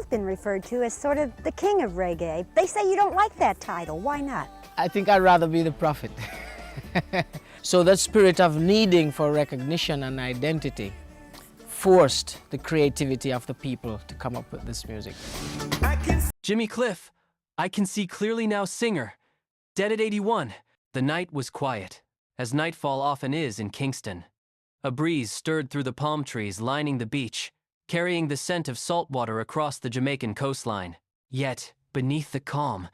I've been referred to as sort of the king of reggae. They say you don't like that title. Why not? I think I'd rather be the prophet. So that spirit of needing for recognition and identity forced the creativity of the people to come up with this music. Jimmy Cliff, I Can See Clearly Now singer, dead at 81. The night was quiet, as nightfall often is in Kingston. A breeze stirred through the palm trees lining the beach, carrying the scent of saltwater across the Jamaican coastline. Yet, beneath the calm,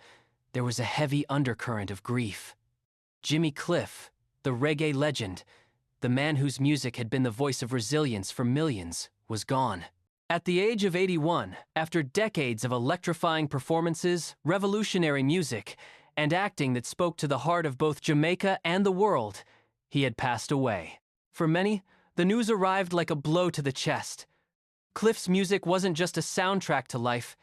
there was a heavy undercurrent of grief. Jimmy Cliff, the reggae legend, the man whose music had been the voice of resilience for millions, was gone. At the age of 81, after decades of electrifying performances, revolutionary music, and acting that spoke to the heart of both Jamaica and the world, he had passed away. For many, the news arrived like a blow to the chest. Cliff's music wasn't just a soundtrack to life,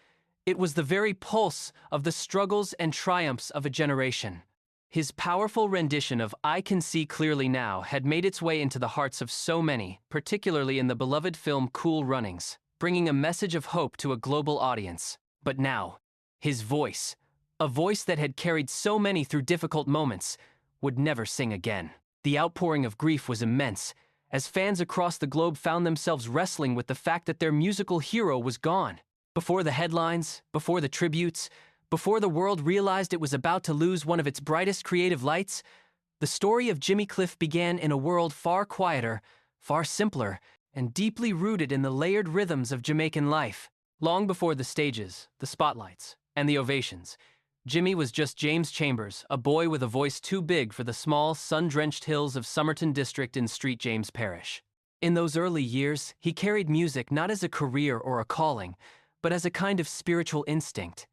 it was the very pulse of the struggles and triumphs of a generation. His powerful rendition of I Can See Clearly Now had made its way into the hearts of so many, particularly in the beloved film Cool Runnings, bringing a message of hope to a global audience. But now, his voice, a voice that had carried so many through difficult moments, would never sing again. The outpouring of grief was immense, as fans across the globe found themselves wrestling with the fact that their musical hero was gone. Before the headlines, before the tributes, before the world realized it was about to lose one of its brightest creative lights, the story of Jimmy Cliff began in a world far quieter, far simpler, and deeply rooted in the layered rhythms of Jamaican life. Long before the stages, the spotlights, and the ovations, Jimmy was just James Chambers, a boy with a voice too big for the small, sun-drenched hills of Somerton District in Street James Parish. In those early years, he carried music not as a career or a calling, but as a kind of spiritual instinct.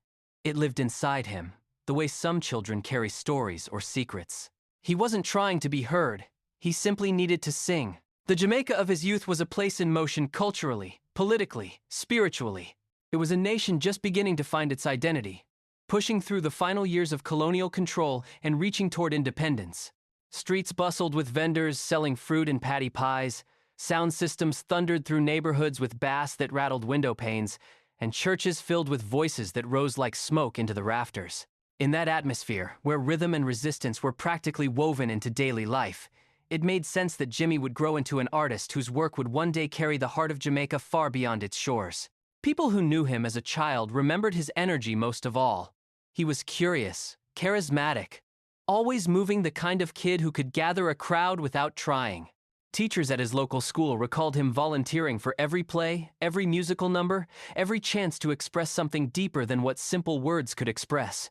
It lived inside him, the way some children carry stories or secrets. He wasn't trying to be heard, he simply needed to sing. The Jamaica of his youth was a place in motion culturally, politically, spiritually. It was a nation just beginning to find its identity, pushing through the final years of colonial control and reaching toward independence. Streets bustled with vendors selling fruit and patty pies, sound systems thundered through neighborhoods with bass that rattled window panes, and churches filled with voices that rose like smoke into the rafters. In that atmosphere, where rhythm and resistance were practically woven into daily life, it made sense that Jimmy would grow into an artist whose work would one day carry the heart of Jamaica far beyond its shores. People who knew him as a child remembered his energy most of all. He was curious, charismatic, always moving, the kind of kid who could gather a crowd without trying. Teachers at his local school recalled him volunteering for every play, every musical number, every chance to express something deeper than what simple words could express.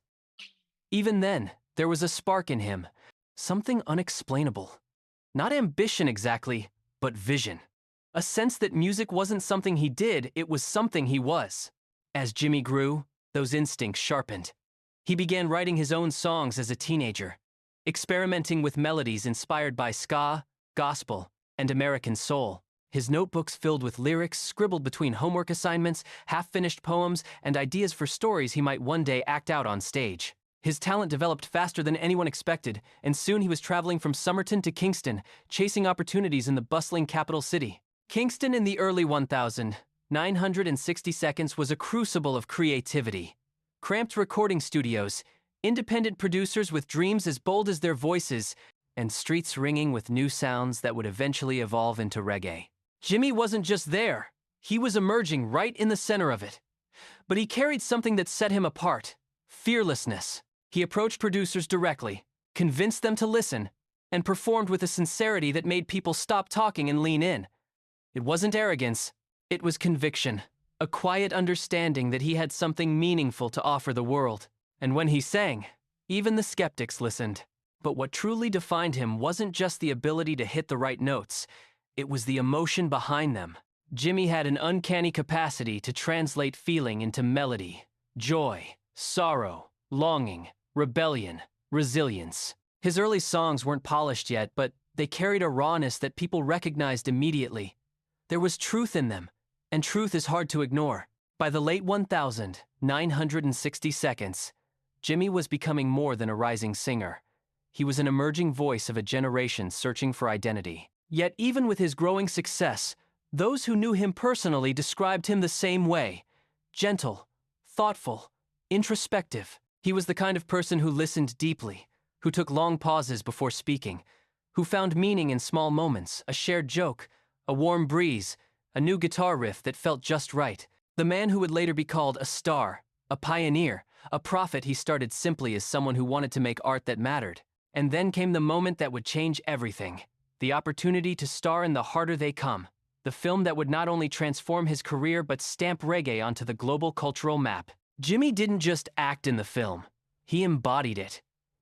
Even then, there was a spark in him, something unexplainable. Not ambition exactly, but vision. A sense that music wasn't something he did, it was something he was. As Jimmy grew, those instincts sharpened. He began writing his own songs as a teenager, experimenting with melodies inspired by ska, gospel, and American soul. His notebooks filled with lyrics scribbled between homework assignments, half-finished poems, and ideas for stories he might one day act out on stage. His talent developed faster than anyone expected, and soon he was traveling from Somerton to Kingston, chasing opportunities in the bustling capital city. Kingston in the early 1960 seconds was a crucible of creativity. Cramped recording studios, independent producers with dreams as bold as their voices, and streets ringing with new sounds that would eventually evolve into reggae. Jimmy wasn't just there, he was emerging right in the center of it. But he carried something that set him apart: fearlessness. He approached producers directly, convinced them to listen, and performed with a sincerity that made people stop talking and lean in. It wasn't arrogance, it was conviction, a quiet understanding that he had something meaningful to offer the world. And when he sang, even the skeptics listened. But what truly defined him wasn't just the ability to hit the right notes, it was the emotion behind them. Jimmy had an uncanny capacity to translate feeling into melody, joy, sorrow, longing, rebellion, resilience. His early songs weren't polished yet, but they carried a rawness that people recognized immediately. There was truth in them, and truth is hard to ignore. By the late 1960 seconds, Jimmy was becoming more than a rising singer. He was an emerging voice of a generation searching for identity. Yet even with his growing success, those who knew him personally described him the same way: gentle, thoughtful, introspective. He was the kind of person who listened deeply, who took long pauses before speaking, who found meaning in small moments, a shared joke, a warm breeze, a new guitar riff that felt just right. The man who would later be called a star, a pioneer, a prophet. He started simply as someone who wanted to make art that mattered. And then came the moment that would change everything. The opportunity to star in The Harder They Come, the film that would not only transform his career but stamp reggae onto the global cultural map. Jimmy didn't just act in the film, he embodied it.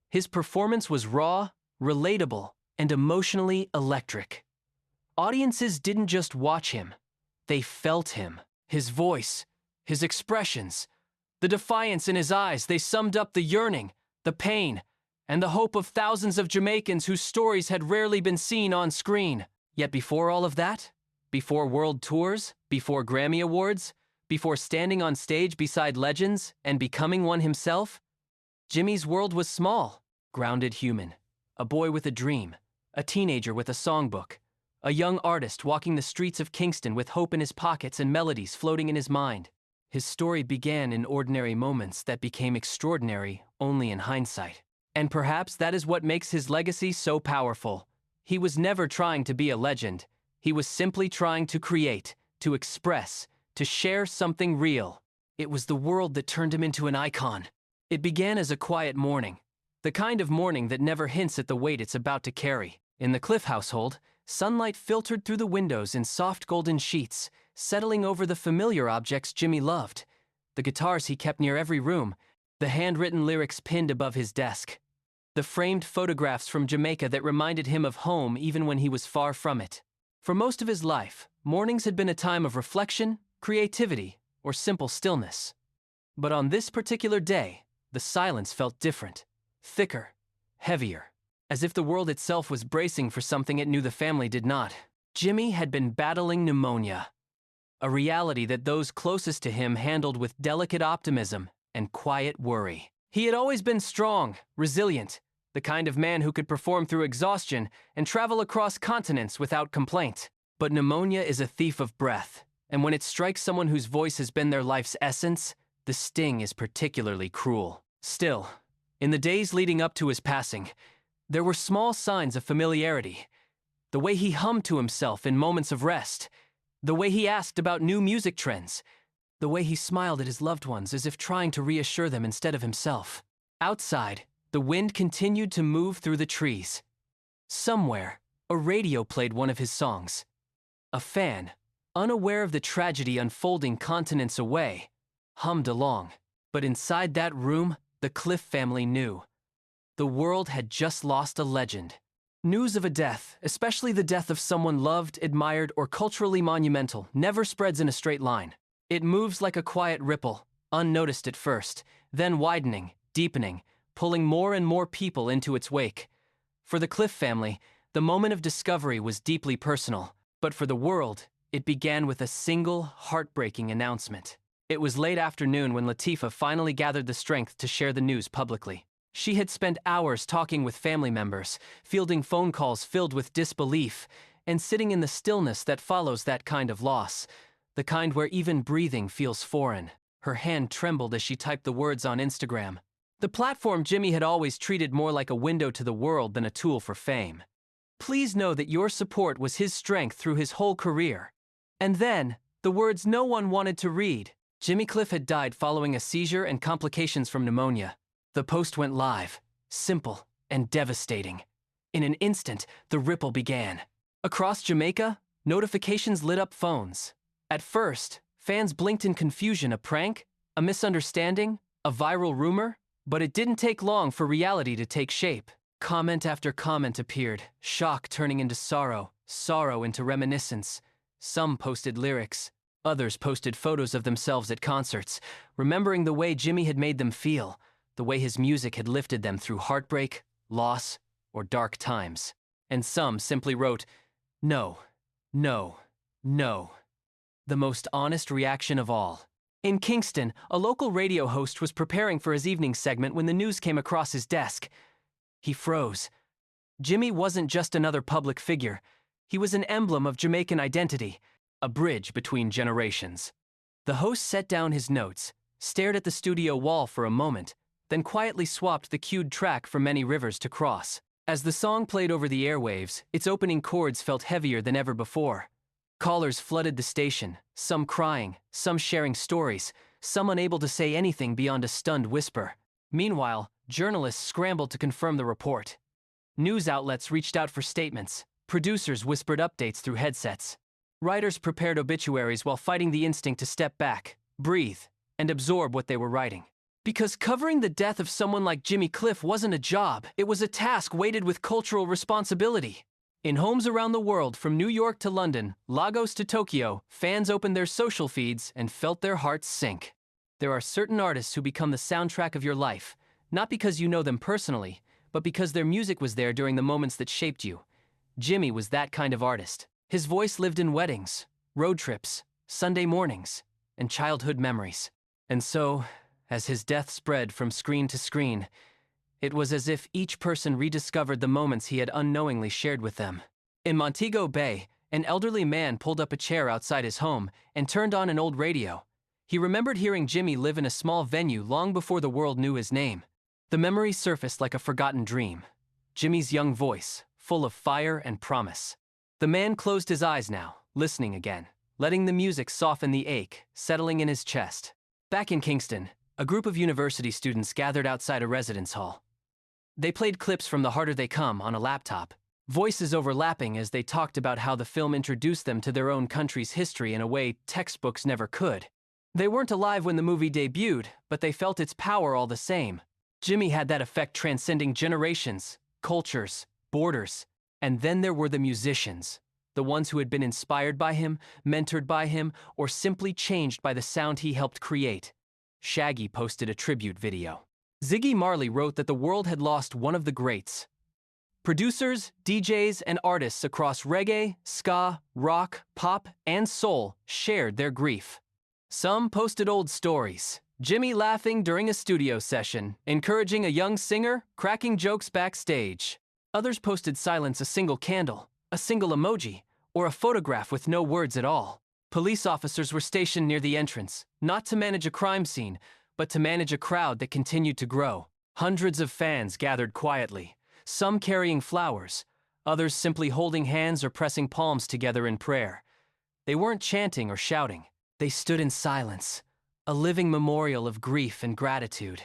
His performance was raw, relatable, and emotionally electric. Audiences didn't just watch him, they felt him. His voice, his expressions, the defiance in his eyes, they summed up the yearning, the pain, and the hope of thousands of Jamaicans whose stories had rarely been seen on screen. Yet before all of that, before world tours, before Grammy Awards, before standing on stage beside legends and becoming one himself, Jimmy's world was small, grounded human. A boy with a dream, a teenager with a songbook, a young artist walking the streets of Kingston with hope in his pockets and melodies floating in his mind. His story began in ordinary moments that became extraordinary only in hindsight. And perhaps that is what makes his legacy so powerful. He was never trying to be a legend. He was simply trying to create, to express, to share something real. It was the world that turned him into an icon. It began as a quiet morning, the kind of morning that never hints at the weight it's about to carry. In the Cliff household, sunlight filtered through the windows in soft golden sheets, settling over the familiar objects Jimmy loved, the guitars he kept near every room, the handwritten lyrics pinned above his desk, the framed photographs from Jamaica that reminded him of home even when he was far from it. For most of his life, mornings had been a time of reflection, creativity, or simple stillness. But on this particular day, the silence felt different, thicker, heavier, as if the world itself was bracing for something it knew the family did not. Jimmy had been battling pneumonia, a reality that those closest to him handled with delicate optimism and quiet worry. He had always been strong, resilient, the kind of man who could perform through exhaustion and travel across continents without complaint. But pneumonia is a thief of breath, and when it strikes someone whose voice has been their life's essence, the sting is particularly cruel. Still, in the days leading up to his passing, there were small signs of familiarity. The way he hummed to himself in moments of rest, the way he asked about new music trends, the way he smiled at his loved ones as if trying to reassure them instead of himself. Outside, the wind continued to move through the trees. Somewhere, a radio played one of his songs. A fan, unaware of the tragedy unfolding continents away, hummed along. But inside that room, the Cliff family knew. The world had just lost a legend. News of a death, especially the death of someone loved, admired, or culturally monumental, never spreads in a straight line. It moves like a quiet ripple, unnoticed at first, then widening, deepening, pulling more and more people into its wake. For the Cliff family, the moment of discovery was deeply personal, but for the world, it began with a single, heartbreaking announcement. It was late afternoon when Latifah finally gathered the strength to share the news publicly. She had spent hours talking with family members, fielding phone calls filled with disbelief, and sitting in the stillness that follows that kind of loss, the kind where even breathing feels foreign. Her hand trembled as she typed the words on Instagram. The platform Jimmy had always treated more like a window to the world than a tool for fame. Please know that your support was his strength through his whole career. And then, the words no one wanted to read. Jimmy Cliff had died following a seizure and complications from pneumonia. The post went live, simple and devastating. In an instant, the ripple began. Across Jamaica, notifications lit up phones. At first, fans blinked in confusion. A prank? A misunderstanding? A viral rumor? But it didn't take long for reality to take shape. Comment after comment appeared, shock turning into sorrow, sorrow into reminiscence. Some posted lyrics. Others posted photos of themselves at concerts, remembering the way Jimmy had made them feel, the way his music had lifted them through heartbreak, loss, or dark times. And some simply wrote, "No, no, no." The most honest reaction of all. In Kingston, a local radio host was preparing for his evening segment when the news came across his desk. He froze. Jimmy wasn't just another public figure. He was an emblem of Jamaican identity, a bridge between generations. The host set down his notes, stared at the studio wall for a moment, then quietly swapped the cued track for Many Rivers to Cross. As the song played over the airwaves, its opening chords felt heavier than ever before. Callers flooded the station, some crying, some sharing stories, some unable to say anything beyond a stunned whisper. Meanwhile, journalists scrambled to confirm the report. News outlets reached out for statements. Producers whispered updates through headsets. Writers prepared obituaries while fighting the instinct to step back, breathe, and absorb what they were writing. Because covering the death of someone like Jimmy Cliff wasn't a job, it was a task weighted with cultural responsibility. In homes around the world, from New York to London, Lagos to Tokyo, fans opened their social feeds and felt their hearts sink. There are certain artists who become the soundtrack of your life, not because you know them personally, but because their music was there during the moments that shaped you. Jimmy was that kind of artist. His voice lived in weddings, road trips, Sunday mornings, and childhood memories. And so, as his death spread from screen to screen, it was as if each person rediscovered the moments he had unknowingly shared with them. In Montego Bay, an elderly man pulled up a chair outside his home and turned on an old radio. He remembered hearing Jimmy live in a small venue long before the world knew his name. The memory surfaced like a forgotten dream. Jimmy's young voice, full of fire and promise. The man closed his eyes now, listening again, letting the music soften the ache, settling in his chest. Back in Kingston, a group of university students gathered outside a residence hall. They played clips from The Harder They Come on a laptop, voices overlapping as they talked about how the film introduced them to their own country's history in a way textbooks never could. They weren't alive when the movie debuted, but they felt its power all the same. Jimmy had that effect transcending generations, cultures, borders. And then there were the musicians, the ones who had been inspired by him, mentored by him, or simply changed by the sound he helped create. Shaggy posted a tribute video. Ziggy Marley wrote that the world had lost one of the greats. Producers, DJs, and artists across reggae, ska, rock, pop, and soul shared their grief. Some posted old stories. Jimmy laughing during a studio session, encouraging a young singer, cracking jokes backstage. Others posted silence, a single candle, a single emoji, or a photograph with no words at all. Police officers were stationed near the entrance, not to manage a crime scene, but to manage a crowd that continued to grow. Hundreds of fans gathered quietly, some carrying flowers, others simply holding hands or pressing palms together in prayer. They weren't chanting or shouting. They stood in silence, a living memorial of grief and gratitude.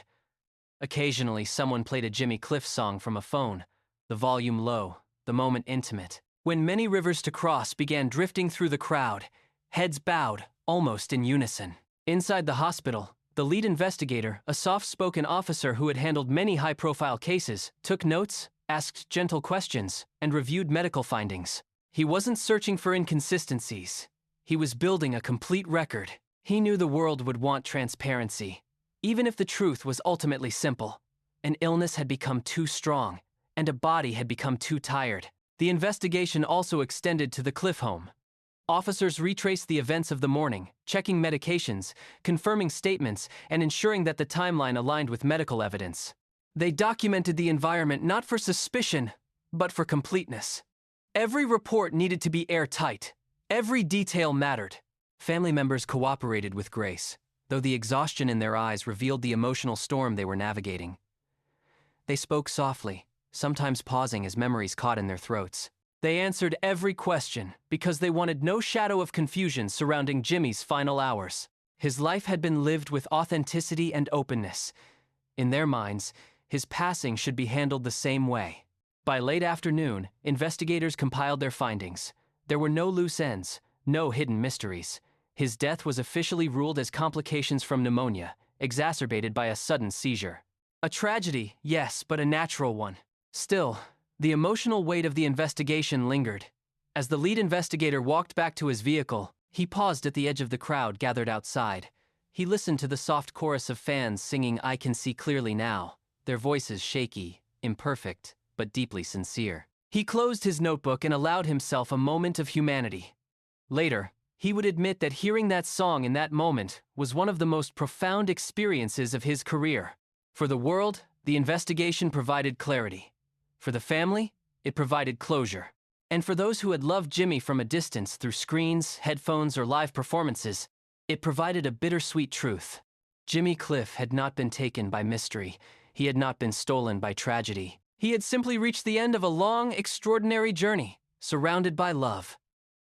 Occasionally, someone played a Jimmy Cliff song from a phone, the volume low, the moment intimate. When Many Rivers to Cross began drifting through the crowd, heads bowed, almost in unison. Inside the hospital, the lead investigator, a soft-spoken officer who had handled many high-profile cases, took notes, asked gentle questions, and reviewed medical findings. He wasn't searching for inconsistencies. He was building a complete record. He knew the world would want transparency, even if the truth was ultimately simple. An illness had become too strong, and a body had become too tired. The investigation also extended to the Cliff home. Officers retraced the events of the morning, checking medications, confirming statements, and ensuring that the timeline aligned with medical evidence. They documented the environment not for suspicion, but for completeness. Every report needed to be airtight. Every detail mattered. Family members cooperated with grace, though the exhaustion in their eyes revealed the emotional storm they were navigating. They spoke softly, sometimes pausing as memories caught in their throats. They answered every question because they wanted no shadow of confusion surrounding Jimmy's final hours. His life had been lived with authenticity and openness. In their minds, his passing should be handled the same way. By late afternoon, investigators compiled their findings. There were no loose ends, no hidden mysteries. His death was officially ruled as complications from pneumonia, exacerbated by a sudden seizure. A tragedy, yes, but a natural one. Still, the emotional weight of the investigation lingered. As the lead investigator walked back to his vehicle, he paused at the edge of the crowd gathered outside. He listened to the soft chorus of fans singing "I Can See Clearly Now," their voices shaky, imperfect, but deeply sincere. He closed his notebook and allowed himself a moment of humanity. Later, he would admit that hearing that song in that moment was one of the most profound experiences of his career. For the world, the investigation provided clarity. For the family, it provided closure. And for those who had loved Jimmy from a distance through screens, headphones, or live performances, It provided a bittersweet truth. Jimmy Cliff had not been taken by mystery. He had not been stolen by tragedy. He had simply reached the end of a long, extraordinary journey, surrounded by love.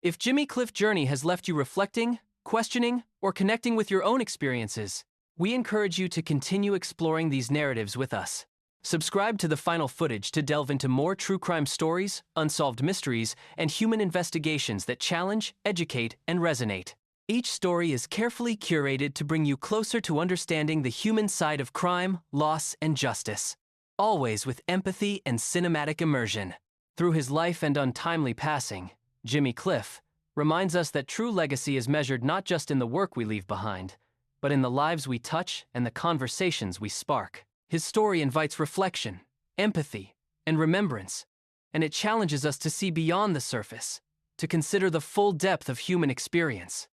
If Jimmy Cliff Journey has left you reflecting, questioning, or connecting with your own experiences, we encourage you to continue exploring these narratives with us. Subscribe to The Final Footage to delve into more true crime stories, unsolved mysteries, and human investigations that challenge, educate, and resonate. Each story is carefully curated to bring you closer to understanding the human side of crime, loss, and justice, always with empathy and cinematic immersion. Through his life and untimely passing, Jimmy Cliff reminds us that true legacy is measured not just in the work we leave behind, but in the lives we touch and the conversations we spark. His story invites reflection, empathy, and remembrance, and it challenges us to see beyond the surface, to consider the full depth of human experience.